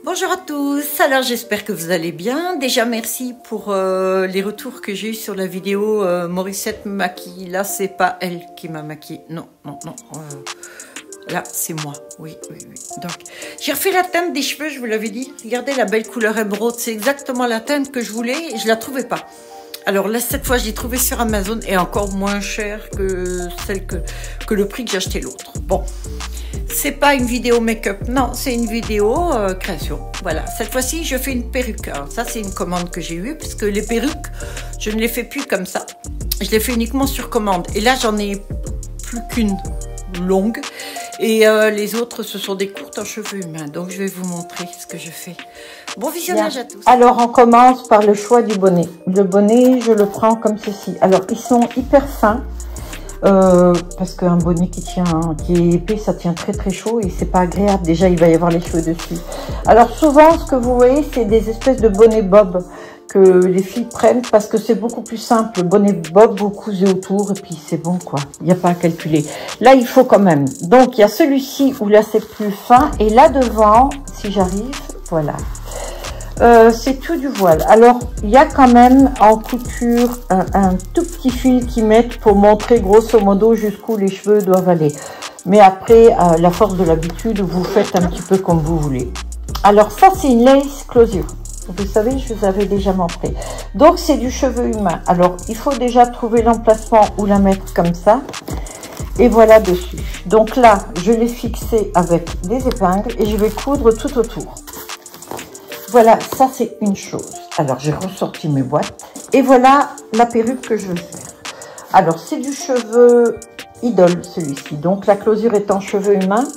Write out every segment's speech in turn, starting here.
Bonjour à tous, alors j'espère que vous allez bien. Déjà merci pour les retours que j'ai eu sur la vidéo Morissette me maquille. Là c'est pas elle qui m'a maquillée, non. Là c'est moi, oui. Donc j'ai refait la teinte des cheveux, je vous l'avais dit. Regardez la belle couleur émeraude, c'est exactement la teinte que je voulais et je la trouvais pas. Alors là cette fois j'ai trouvé sur Amazon et encore moins cher que celle que le prix que j'ai acheté l'autre. Bon. C'est pas une vidéo make-up, non, c'est une vidéo création. Voilà, cette fois-ci, je fais une perruque. Alors ça, c'est une commande que j'ai eue, parce que les perruques, je ne les fais plus comme ça. Je les fais uniquement sur commande. Et là, j'en ai plus qu'une longue. Et les autres, ce sont des courtes en cheveux humains. Donc, je vais vous montrer ce que je fais. Bon visionnage à tous. Alors, on commence par le choix du bonnet. Le bonnet, je le prends comme ceci. Alors, ils sont hyper fins. Parce qu'un bonnet qui est épais, ça tient très chaud et c'est pas agréable. Déjà, il va y avoir les cheveux dessus. Alors souvent, ce que vous voyez, c'est des espèces de bonnets bob que les filles prennent parce que c'est beaucoup plus simple. Le bonnet bob, vous cousez autour et puis c'est bon quoi. Il n'y a pas à calculer. Là, il faut quand même. Donc, il y a celui-ci où là, c'est plus fin et là devant, si j'arrive, voilà. C'est tout du voile. Alors, il y a quand même en couture un tout petit fil qu'ils mettent pour montrer grosso modo jusqu'où les cheveux doivent aller. Mais après, la force de l'habitude, vous faites un petit peu comme vous voulez. Alors ça, c'est une lace closure. Vous savez, je vous avais déjà montré. Donc, c'est du cheveu humain. Alors, il faut déjà trouver l'emplacement où la mettre comme ça. Et voilà dessus. Donc là, je l'ai fixé avec des épingles et je vais coudre tout autour. Voilà, ça c'est une chose. Alors, j'ai ressorti mes boîtes. Et voilà la perruque que je vais faire. Alors, c'est du cheveu idole, celui-ci. Donc, la closure est en cheveux humains.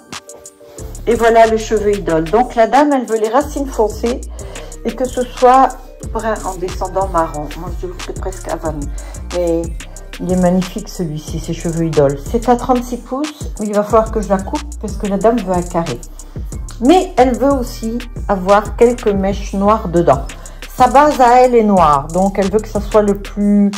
Et voilà le cheveu idole. Donc, la dame, elle veut les racines foncées. Et que ce soit brun en descendant marron. Moi, je dirais presque avant. Mais il est magnifique, celui-ci, ces cheveux idole. C'est à 36 pouces. Mais il va falloir que je la coupe parce que la dame veut un carré. Mais elle veut aussi avoir quelques mèches noires dedans. Sa base à elle est noire, donc elle veut que ça soit le plus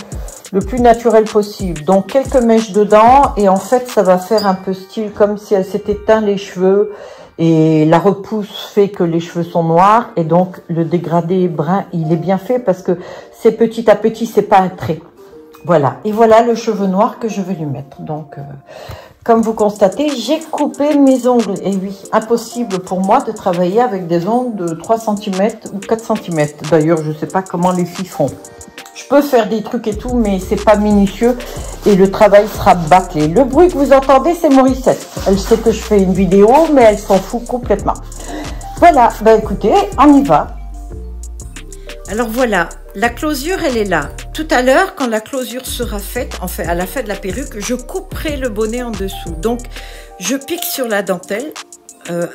naturel possible. Donc quelques mèches dedans et en fait ça va faire un peu style comme si elle s'était teint les cheveux et la repousse fait que les cheveux sont noirs et donc le dégradé brun il est bien fait parce que c'est petit à petit, c'est pas un trait. Voilà, et voilà le cheveu noir que je vais lui mettre. Donc comme vous constatez, j'ai coupé mes ongles. Et oui, impossible pour moi de travailler avec des ongles de 3 cm ou 4 cm. D'ailleurs, je ne sais pas comment les filles font. Je peux faire des trucs et tout, mais c'est pas minutieux et le travail sera bâclé. Le bruit que vous entendez, c'est Morissette. Elle sait que je fais une vidéo, mais elle s'en fout complètement. Voilà, ben écoutez, on y va. Alors voilà, la closure, elle est là. Tout à l'heure, quand la closure sera faite, en fait, à la fin de la perruque, je couperai le bonnet en dessous. Donc, je pique sur la dentelle,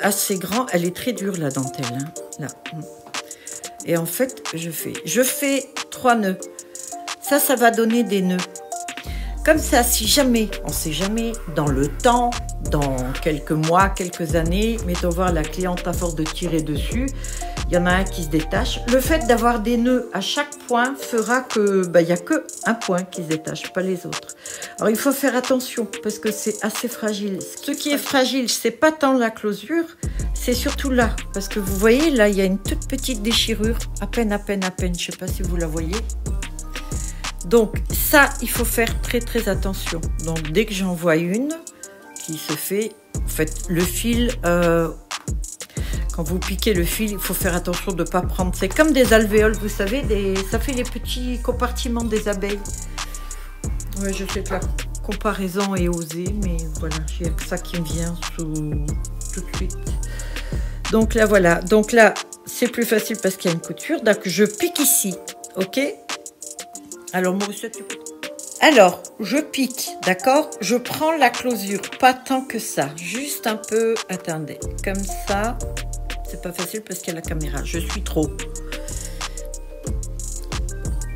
assez grand. Elle est très dure, la dentelle, hein, là. Et en fait, je fais 3 nœuds. Ça va donner des nœuds. Comme ça, si jamais, on ne sait jamais, dans le temps, dans quelques mois, quelques années, mettons voir la cliente à force de tirer dessus, il y en a un qui se détache. Le fait d'avoir des nœuds à chaque point fera que il n'y a que un point qui se détache, pas les autres. Alors il faut faire attention parce que c'est assez fragile. Ce qui est fragile, c'est pas tant la closure, c'est surtout là. Parce que vous voyez, là, il y a une toute petite déchirure, à peine. Je sais pas si vous la voyez. Donc ça, il faut faire très attention. Donc dès que j'en vois une qui se fait, en fait, le fil... quand vous piquez le fil, il faut faire attention de ne pas prendre. C'est comme des alvéoles, vous savez, ça fait les petits compartiments des abeilles. Ouais, je sais que la comparaison est osée, mais voilà, j'ai ça qui me vient tout de suite. Donc là, voilà. Donc là, c'est plus facile parce qu'il y a une couture. Donc je pique ici, ok? Alors, Morissette, tu peux... Alors, je pique, d'accord? Je prends la closure, pas tant que ça, juste un peu, attendez, comme ça. C'est pas facile parce qu'il y a la caméra. Je suis trop.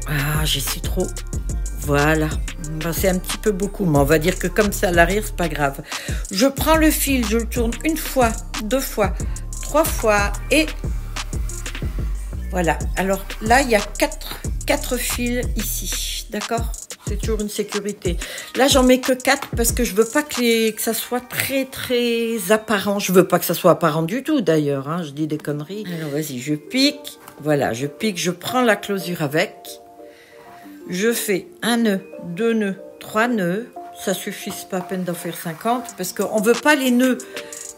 Ah, je suis trop. Voilà. Ben, c'est un petit peu beaucoup, mais on va dire que comme ça à l'arrière, c'est pas grave. Je prends le fil, je le tourne 1 fois, 2 fois, 3 fois et voilà. Alors là, il y a 4 fils ici. D'accord? C'est toujours une sécurité. Là, j'en mets que 4 parce que je veux pas que ça soit très apparent. Je veux pas que ça soit apparent du tout d'ailleurs, hein. Je dis des conneries. Alors vas-y, je pique. Voilà, je pique, je prends la closure avec. Je fais un nœud, 2 nœuds, 3 nœuds. Ça suffit, c'est pas la peine d'en faire 50 parce qu'on veut pas les nœuds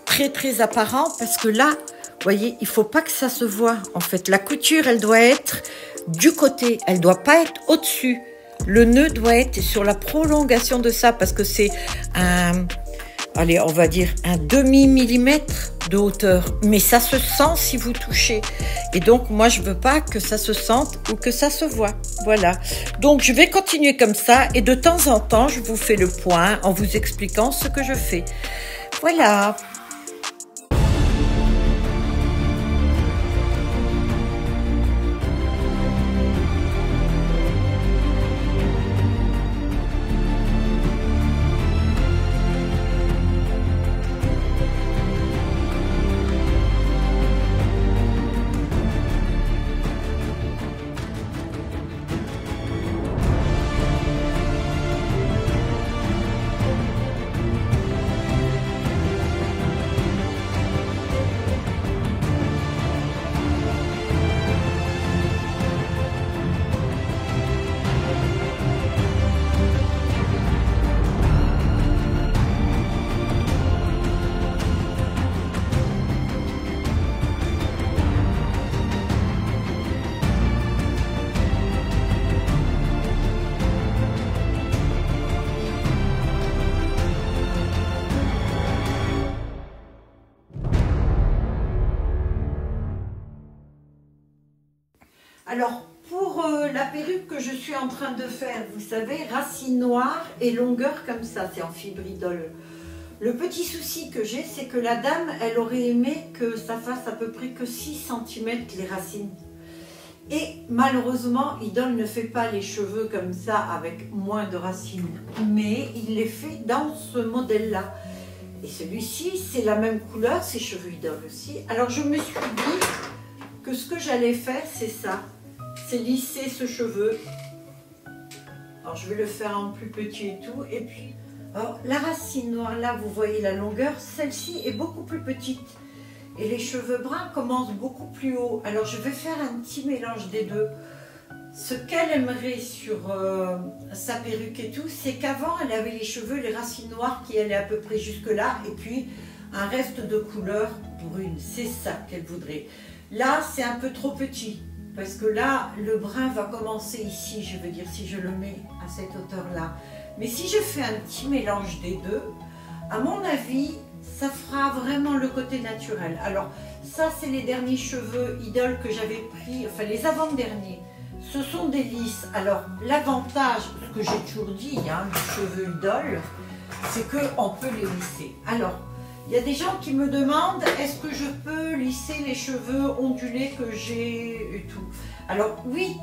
très apparents parce que là, vous voyez, il faut pas que ça se voit. En fait, la couture, elle doit être du côté, elle doit pas être au-dessus. Le nœud doit être sur la prolongation de ça parce que c'est un, allez, on va dire un demi-millimètre de hauteur. Mais ça se sent si vous touchez. Et donc, moi, je veux pas que ça se sente ou que ça se voit. Voilà. Donc, je vais continuer comme ça et de temps en temps, je vous fais le point en vous expliquant ce que je fais. Voilà. Alors, pour la perruque que je suis en train de faire, vous savez, racine noire et longueur comme ça, c'est en fibridole. Le petit souci que j'ai, c'est que la dame, elle aurait aimé que ça fasse à peu près que 6 cm les racines. Et malheureusement, Idole ne fait pas les cheveux comme ça avec moins de racines, mais il les fait dans ce modèle-là. Et celui-ci, c'est la même couleur, ses cheveux Idole aussi. Alors je me suis dit que ce que j'allais faire, c'est ça. C'est lisser ce cheveu. Alors je vais le faire en plus petit et tout. Et puis, alors, la racine noire là, vous voyez la longueur, celle-ci est beaucoup plus petite. Et les cheveux bruns commencent beaucoup plus haut. Alors je vais faire un petit mélange des deux. Ce qu'elle aimerait sur sa perruque et tout, c'est qu'avant elle avait les cheveux, les racines noires qui allaient à peu près jusque là. Et puis un reste de couleur brune. C'est ça qu'elle voudrait. Là c'est un peu trop petit. Parce que là, le brun va commencer ici, je veux dire, si je le mets à cette hauteur-là. Mais si je fais un petit mélange des deux, à mon avis, ça fera vraiment le côté naturel. Alors, ça, c'est les derniers cheveux Idole que j'avais pris, enfin les avant-derniers. Ce sont des lisses. Alors, l'avantage, ce que j'ai toujours dit, hein, du cheveu Idole, c'est qu'on peut les lisser. Alors, il y a des gens qui me demandent, est-ce que je peux lisser les cheveux ondulés que j'ai et tout. Alors oui,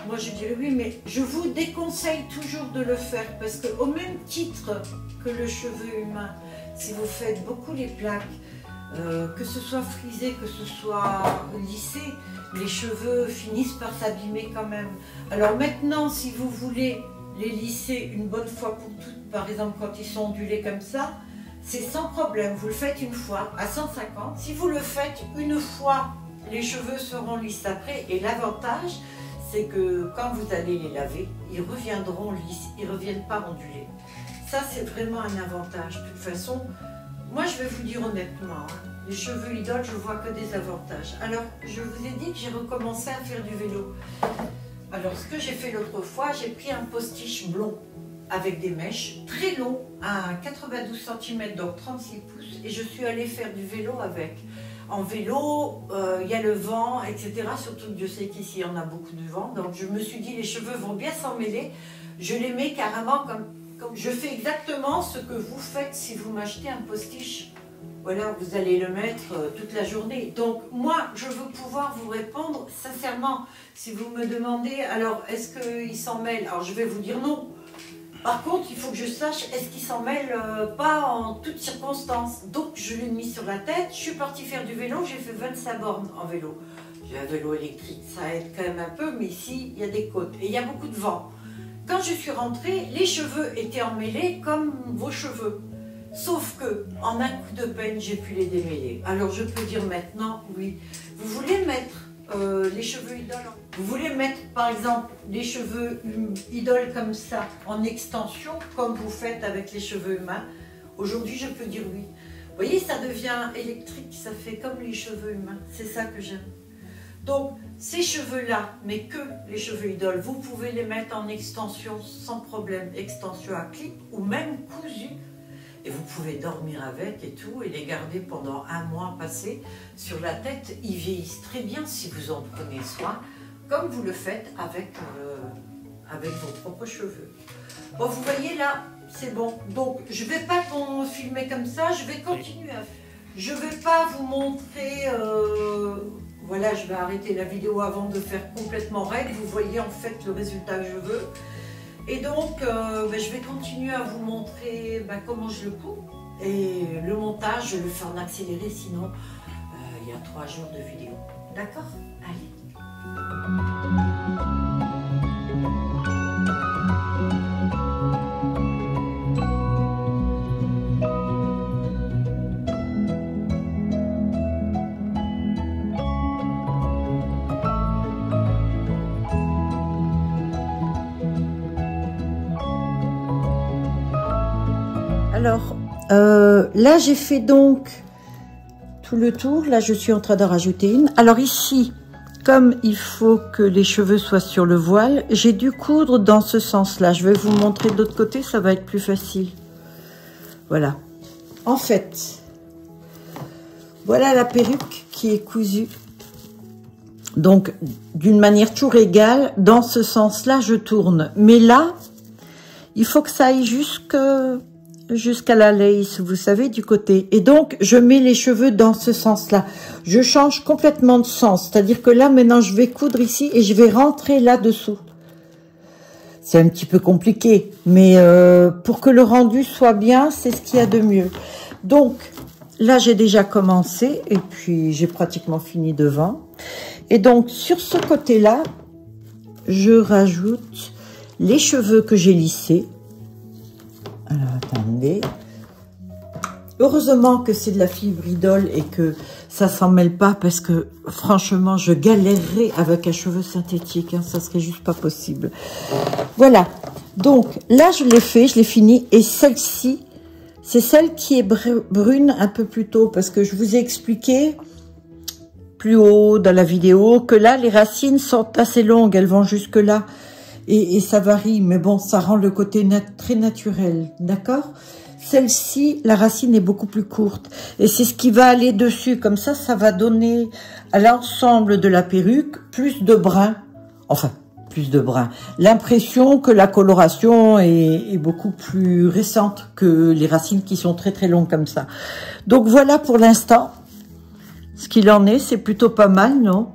moi je dirais oui, mais je vous déconseille toujours de le faire parce qu'au même titre que le cheveu humain, si vous faites beaucoup les plaques, que ce soit frisé, que ce soit lissé, les cheveux finissent par s'abîmer quand même. Alors maintenant, si vous voulez les lisser une bonne fois pour toutes, par exemple quand ils sont ondulés comme ça, c'est sans problème, vous le faites une fois à 150. Si vous le faites une fois, les cheveux seront lisses après. Et l'avantage, c'est que quand vous allez les laver, ils reviendront lisses, ils ne reviennent pas ondulés. Ça, c'est vraiment un avantage. De toute façon, moi, je vais vous dire honnêtement, hein, les cheveux Idole, je vois que des avantages. Alors, je vous ai dit que j'ai recommencé à faire du vélo. Alors, ce que j'ai fait l'autre fois, j'ai pris un postiche blond avec des mèches très longs à 92 cm, donc 36 pouces, et je suis allée faire du vélo avec. En vélo, il y a le vent, etc. Surtout que Dieu sait qu'ici, on a beaucoup de vent. Donc je me suis dit, les cheveux vont bien s'en mêler. Je les mets carrément comme je fais exactement ce que vous faites si vous m'achetez un postiche. Voilà, vous allez le mettre toute la journée. Donc moi, je veux pouvoir vous répondre sincèrement. Si vous me demandez, alors est-ce qu'il s'en mêle? Alors je vais vous dire non. Par contre, il faut que je sache, est-ce qu'il s'en mêle pas en toutes circonstances. Donc, je l'ai mis sur la tête. Je suis partie faire du vélo. J'ai fait 25 bornes en vélo. J'ai un vélo électrique, ça aide quand même un peu. Mais ici, il y a des côtes et il y a beaucoup de vent. quand je suis rentrée, les cheveux étaient emmêlés comme vos cheveux. Sauf que, en un coup de peine, j'ai pu les démêler. Alors je peux dire maintenant, oui, vous voulez mettre les cheveux idoles, vous voulez mettre par exemple les cheveux idoles comme ça, en extension, comme vous faites avec les cheveux humains. Aujourd'hui, je peux dire oui. Vous voyez, ça devient électrique, ça fait comme les cheveux humains. C'est ça que j'aime. Donc, ces cheveux-là, mais que les cheveux idoles, vous pouvez les mettre en extension sans problème, extension à clip ou même cousu. Et vous pouvez dormir avec et tout, et les garder pendant un mois passé sur la tête. Ils vieillissent très bien si vous en prenez soin, comme vous le faites avec vos propres cheveux. Bon, vous voyez là, c'est bon. Donc, je ne vais pas filmer comme ça, je vais continuer à faire. Je ne vais pas vous montrer... voilà, je vais arrêter la vidéo avant de faire complètement règle. Vous voyez en fait le résultat que je veux. Et donc, je vais continuer à vous montrer comment je le coupe. Et le montage, je le fais en accéléré, sinon il y a 3 jours de vidéo. D'accord? Allez. Alors, là j'ai fait donc tout le tour. Là je suis en train d'en rajouter une. Alors ici, comme il faut que les cheveux soient sur le voile, j'ai dû coudre dans ce sens-là. Je vais vous montrer de l'autre côté, ça va être plus facile. Voilà. En fait, voilà la perruque qui est cousue. Donc, d'une manière toujours égale, dans ce sens-là, je tourne. Mais là, il faut que ça aille jusqu'à la lace, vous savez, du côté. Et donc, je mets les cheveux dans ce sens-là. Je change complètement de sens. C'est-à-dire que là, maintenant, je vais coudre ici et je vais rentrer là-dessous. C'est un petit peu compliqué, mais pour que le rendu soit bien, c'est ce qu'il y a de mieux. Donc, là, j'ai déjà commencé et puis j'ai pratiquement fini devant. Et donc, sur ce côté-là, je rajoute les cheveux que j'ai lissés. Alors, attendez. Heureusement que c'est de la fibre idole et que ça s'en mêle pas parce que, franchement, je galérerais avec un cheveu synthétique. Hein, ça serait juste pas possible. Voilà. Donc, là, je l'ai fait, je l'ai fini. Et celle-ci, c'est celle qui est brune un peu plus tôt parce que je vous ai expliqué plus haut dans la vidéo que là, les racines sont assez longues. Elles vont jusque là. Et ça varie, mais bon, ça rend le côté très naturel, d'accord? Celle-ci, la racine est beaucoup plus courte. Et c'est ce qui va aller dessus. Comme ça, ça va donner à l'ensemble de la perruque plus de brun. Enfin, plus de brun. L'impression que la coloration est beaucoup plus récente que les racines qui sont très très longues comme ça. Donc voilà pour l'instant. Ce qu'il en est, c'est plutôt pas mal, non?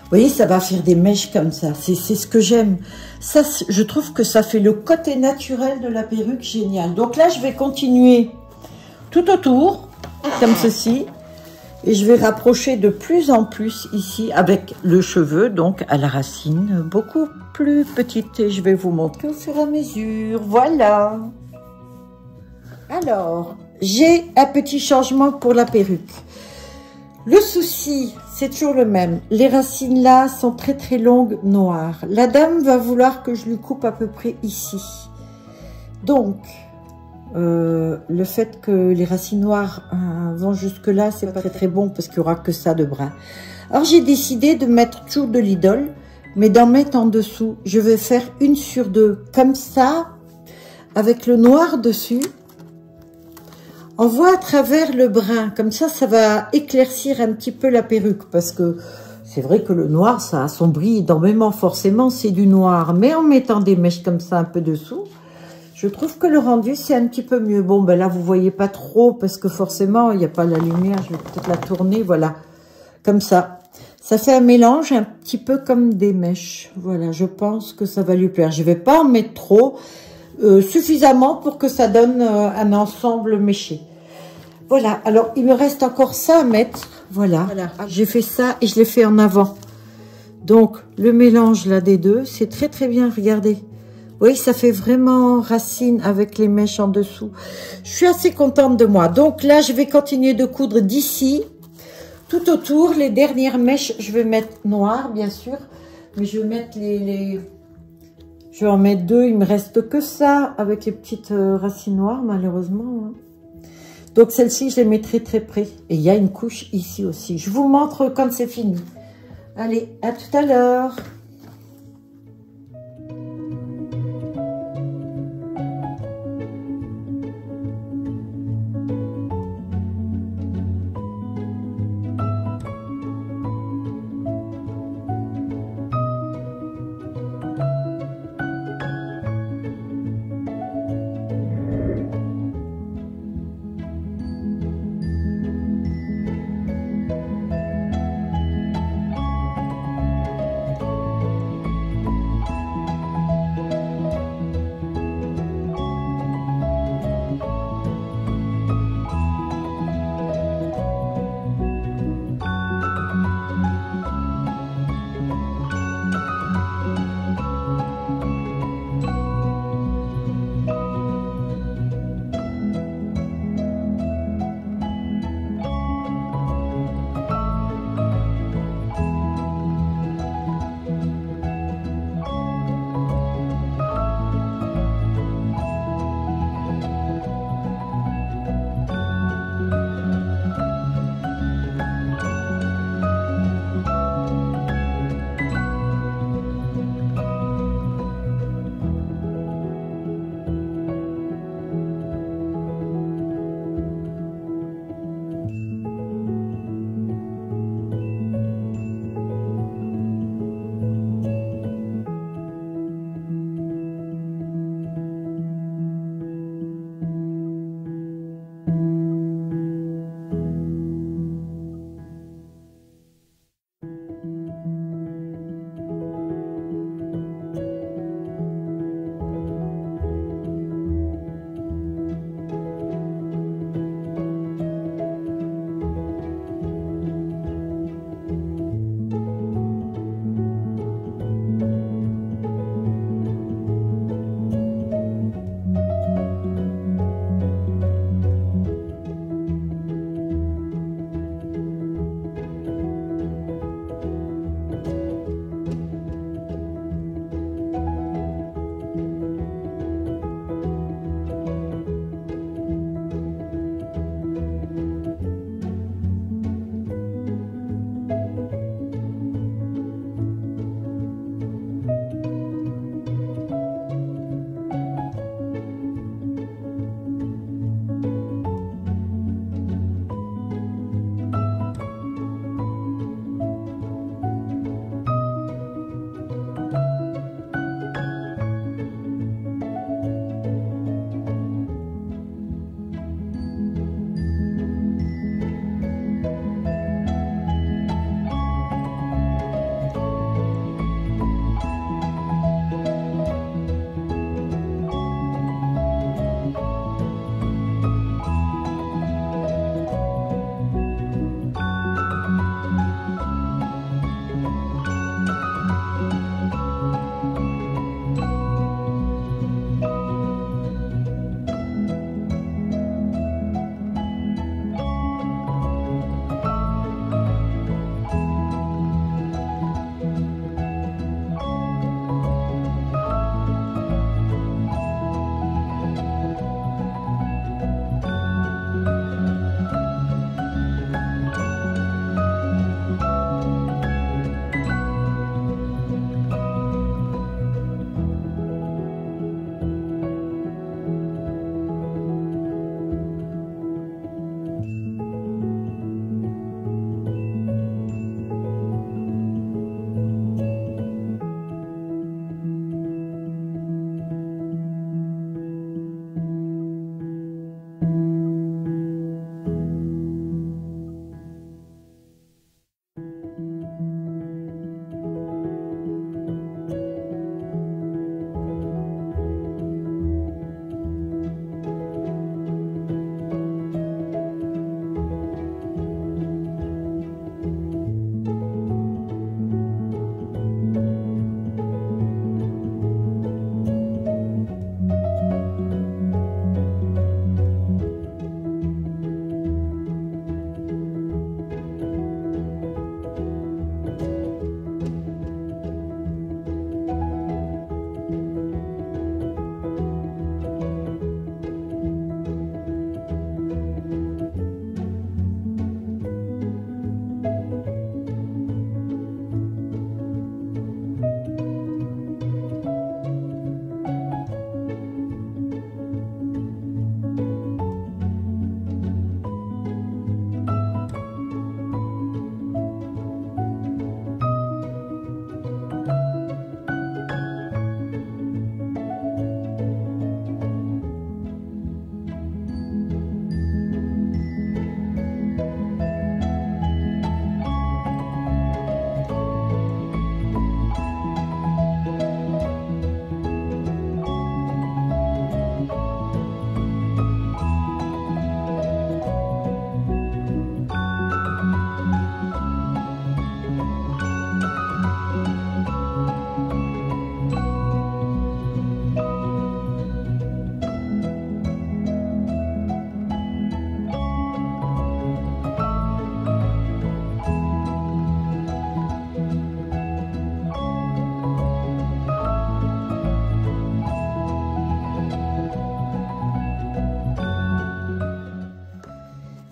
Vous voyez, ça va faire des mèches comme ça. C'est ce que j'aime. Ça, je trouve que ça fait le côté naturel de la perruque génial. Donc là, je vais continuer tout autour, comme ceci. Et je vais rapprocher de plus en plus ici avec le cheveu, donc à la racine, beaucoup plus petite. Et je vais vous montrer au fur et à mesure. Voilà. Alors, j'ai un petit changement pour la perruque. Le souci, c'est toujours le même. Les racines là sont très très longues, noires. La dame va vouloir que je lui coupe à peu près ici. Donc, le fait que les racines noires vont jusque là, c'est pas très très bon parce qu'il n'y aura que ça de brun. Alors j'ai décidé de mettre toujours de l'idole, mais d'en mettre en dessous. Je vais faire 1 sur 2, comme ça, avec le noir dessus. On voit à travers le brun, comme ça, ça va éclaircir un petit peu la perruque, parce que c'est vrai que le noir, ça assombrit énormément, forcément, c'est du noir. Mais en mettant des mèches comme ça un peu dessous, je trouve que le rendu, c'est un petit peu mieux. Bon, ben là, vous voyez pas trop, parce que forcément, il n'y a pas la lumière, je vais peut-être la tourner, voilà, comme ça. Ça fait un mélange un petit peu comme des mèches. Voilà, je pense que ça va lui plaire. Je vais pas en mettre trop, suffisamment pour que ça donne un ensemble méché. Voilà, alors il me reste encore ça à mettre. Voilà. J'ai fait ça et je l'ai fait en avant. Donc, le mélange là des deux, c'est très très bien, regardez. Oui, ça fait vraiment racine avec les mèches en dessous. Je suis assez contente de moi. Donc là, je vais continuer de coudre d'ici. Tout autour, les dernières mèches, je vais mettre noir, bien sûr. Mais je vais mettre Je vais en mettre deux, il me reste que ça, avec les petites racines noires, malheureusement. Donc celle-ci, je les mettrai très près. Et il y a une couche ici aussi. Je vous montre quand c'est fini. Allez, à tout à l'heure.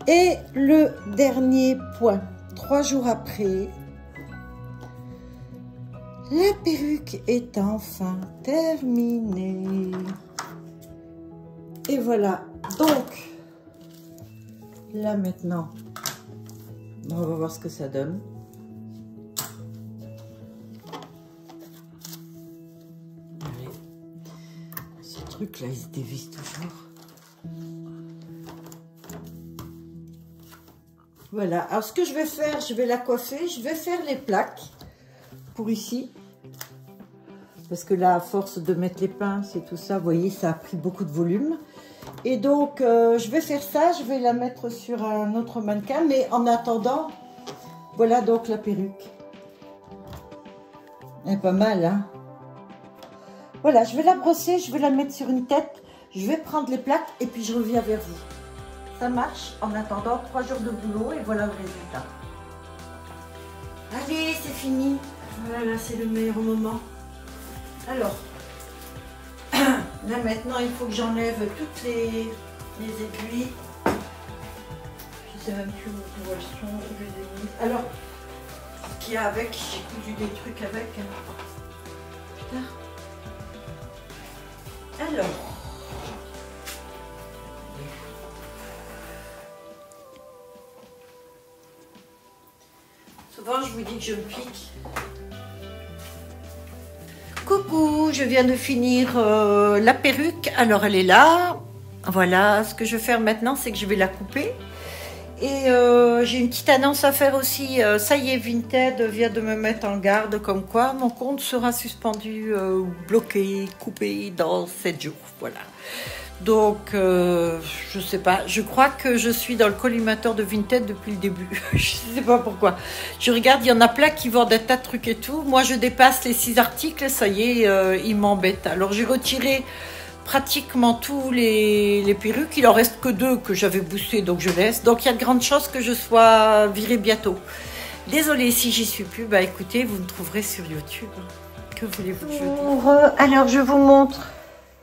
Et le dernier point, 3 jours après, la perruque est enfin terminée. Et voilà, donc, là maintenant, on va voir ce que ça donne. Allez. Ce truc là, il se dévisse toujours. Voilà, alors ce que je vais faire, je vais la coiffer, je vais faire les plaques pour ici. Parce que là, à force de mettre les pinces et tout ça, vous voyez, ça a pris beaucoup de volume. Et donc, je vais faire ça, je vais la mettre sur un autre mannequin. Mais en attendant, voilà donc la perruque. Elle est pas mal, hein? Voilà, je vais la brosser, je vais la mettre sur une tête. Je vais prendre les plaques et puis je reviens vers vous. Ça marche en attendant 3 jours de boulot et voilà le résultat. Allez, c'est fini. Voilà, c'est le meilleur moment. Alors, là maintenant, il faut que j'enlève toutes les aiguilles. Je sais même plus où elles sont, où je les ai mises. Alors, ce qu'il y a avec, j'ai cousu des trucs avec. Putain. Alors. Souvent, je vous dis que je me pique. Coucou, je viens de finir la perruque. Alors, elle est là. Voilà, ce que je vais faire maintenant, c'est que je vais la couper. Et j'ai une petite annonce à faire aussi. Ça y est, Vinted vient de me mettre en garde comme quoi mon compte sera suspendu, bloqué, coupé dans 7 jours. Voilà. Donc, je sais pas. Je crois que je suis dans le collimateur de Vinted depuis le début. Je sais pas pourquoi. Je regarde, il y en a plein qui vendent des tas de trucs et tout. Moi, je dépasse les 6 articles. Ça y est, ils m'embêtent. Alors, j'ai retiré pratiquement tous les perruques. Il en reste que 2 que j'avais boostées, donc je laisse. Donc, il y a de grandes chances que je sois virée bientôt. Désolée si j'y suis plus. Bah, écoutez, vous me trouverez sur YouTube. Que voulez-vous que je dise? Alors, je vous montre.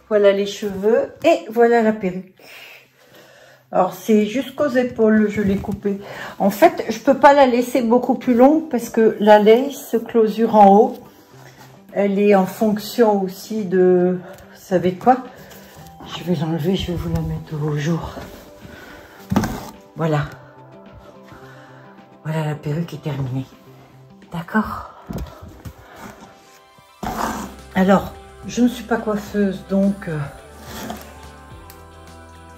Voilà les cheveux et voilà la perruque. Alors, c'est jusqu'aux épaules, je l'ai coupée. En fait, je peux pas la laisser beaucoup plus longue parce que la lace closure en haut, elle est en fonction aussi de... Vous savez quoi? Je vais l'enlever, je vais vous la mettre au jour. Voilà. Voilà, la perruque est terminée. D'accord? Alors... Je ne suis pas coiffeuse, donc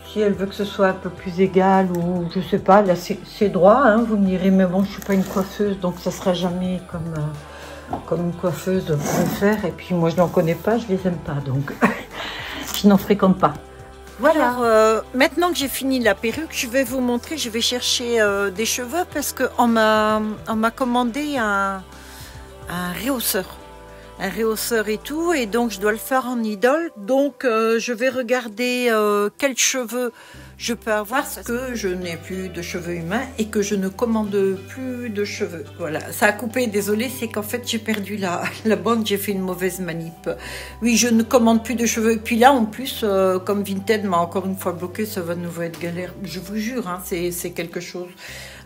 si elle veut que ce soit un peu plus égal ou je sais pas, là c'est droit, hein, vous me direz, mais bon, je suis pas une coiffeuse, donc ça sera jamais comme une coiffeuse pourrait faire. Et puis moi, je n'en connais pas, je les aime pas, donc je n'en fréquente pas. Voilà. Maintenant que j'ai fini la perruque, je vais vous montrer, je vais chercher des cheveux parce qu'on m'a commandé un rehausseur. Un rehausseur et tout, et donc je dois le faire en idole. Donc je vais regarder quels cheveux je peux avoir parce que je n'ai plus de cheveux humains et que je ne commande plus de cheveux. Voilà, ça a coupé, désolé, c'est qu'en fait j'ai perdu la banque, j'ai fait une mauvaise manip. Oui, je ne commande plus de cheveux. Et puis là en plus, comme Vinted m'a encore une fois bloqué, ça va de nouveau être galère. Je vous jure, hein, c'est quelque chose.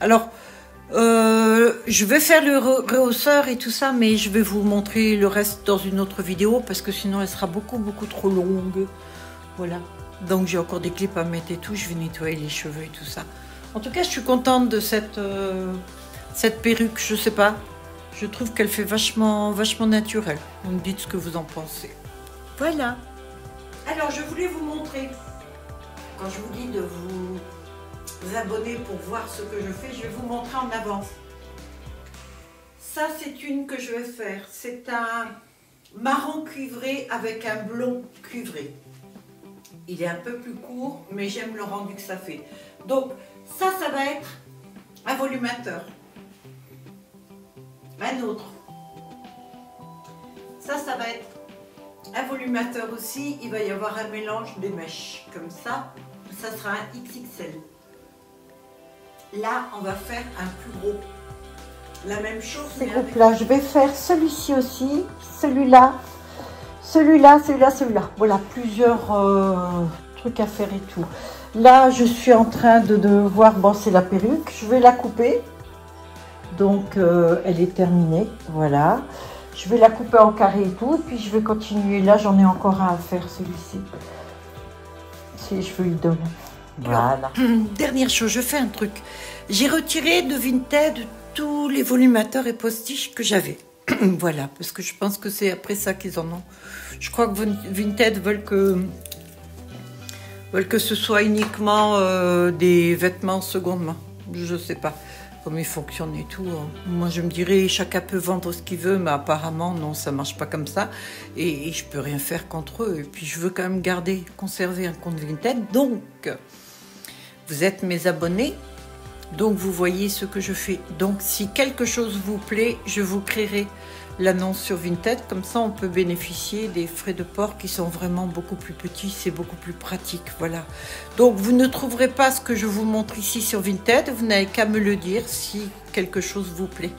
Alors... je vais faire le rehausseur et tout ça, mais je vais vous montrer le reste dans une autre vidéo parce que sinon elle sera beaucoup trop longue. Voilà, donc j'ai encore des clips à mettre et tout, je vais nettoyer les cheveux et tout ça. En tout cas, je suis contente de cette perruque, je sais pas, je trouve qu'elle fait vachement naturelle. Vous me dites ce que vous en pensez. Voilà. Alors je voulais vous montrer, quand je vous dis de vous abonner pour voir ce que je fais, je vais vous montrer en avance. Ça, c'est une que je vais faire. C'est un marron cuivré avec un blond cuivré. Il est un peu plus court, mais j'aime le rendu que ça fait. Donc, ça va être un volumateur. Un autre. Ça va être un volumateur aussi. Il va y avoir un mélange des mèches. Comme ça, ça sera un XXL. Là, on va faire un plus gros. La même chose. Ces groupes-là, je vais faire celui-ci aussi, celui-là, celui-là. Voilà, plusieurs trucs à faire et tout. Là, je suis en train de voir, bon, c'est la perruque, je vais la couper. Donc, elle est terminée, voilà. Je vais la couper en carré et tout, et puis je vais continuer. Là, j'en ai encore un à faire, celui-ci. Si je veux lui donner. Voilà. Dernière chose, je fais un truc. J'ai retiré de Vinted tous les volumateurs et postiches que j'avais. Voilà, parce que je pense que c'est après ça qu'ils en ont. Je crois que Vinted veulent que ce soit uniquement des vêtements seconde main. Je sais pas comment ils fonctionnent et tout. Moi, je me dirais, chacun peut vendre ce qu'il veut, mais apparemment, non, ça marche pas comme ça. Et je peux rien faire contre eux. Et puis, je veux quand même conserver un compte Vinted. Donc, vous êtes mes abonnés. Donc, vous voyez ce que je fais. Donc, si quelque chose vous plaît, je vous créerai l'annonce sur Vinted. Comme ça, on peut bénéficier des frais de port qui sont vraiment beaucoup plus petits. C'est beaucoup plus pratique. Voilà. Donc, vous ne trouverez pas ce que je vous montre ici sur Vinted. Vous n'avez qu'à me le dire si quelque chose vous plaît.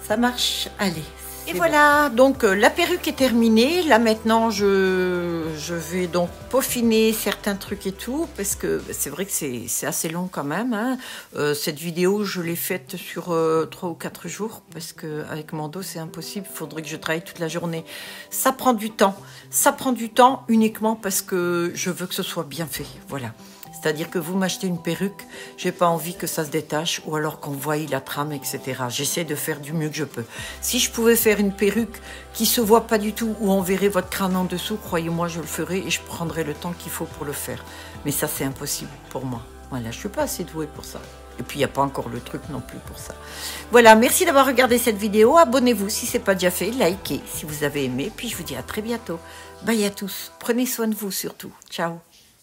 Ça marche. Allez. Et voilà, donc la perruque est terminée. Là maintenant, je vais donc peaufiner certains trucs et tout, parce que c'est vrai que c'est assez long quand même. Hein. Cette vidéo, je l'ai faite sur 3 ou 4 jours, parce qu'avec mon dos, c'est impossible. Il faudrait que je travaille toute la journée. Ça prend du temps. Ça prend du temps uniquement parce que je veux que ce soit bien fait. Voilà. C'est-à-dire que vous m'achetez une perruque, j'ai pas envie que ça se détache ou alors qu'on voie la trame, etc. J'essaie de faire du mieux que je peux. Si je pouvais faire une perruque qui se voit pas du tout, où on verrait votre crâne en dessous, croyez-moi, je le ferai et je prendrai le temps qu'il faut pour le faire. Mais ça, c'est impossible pour moi. Voilà, je suis pas assez douée pour ça. Et puis, il n'y a pas encore le truc non plus pour ça. Voilà, merci d'avoir regardé cette vidéo. Abonnez-vous si ce n'est pas déjà fait. Likez si vous avez aimé. Puis, je vous dis à très bientôt. Bye à tous. Prenez soin de vous surtout. Ciao.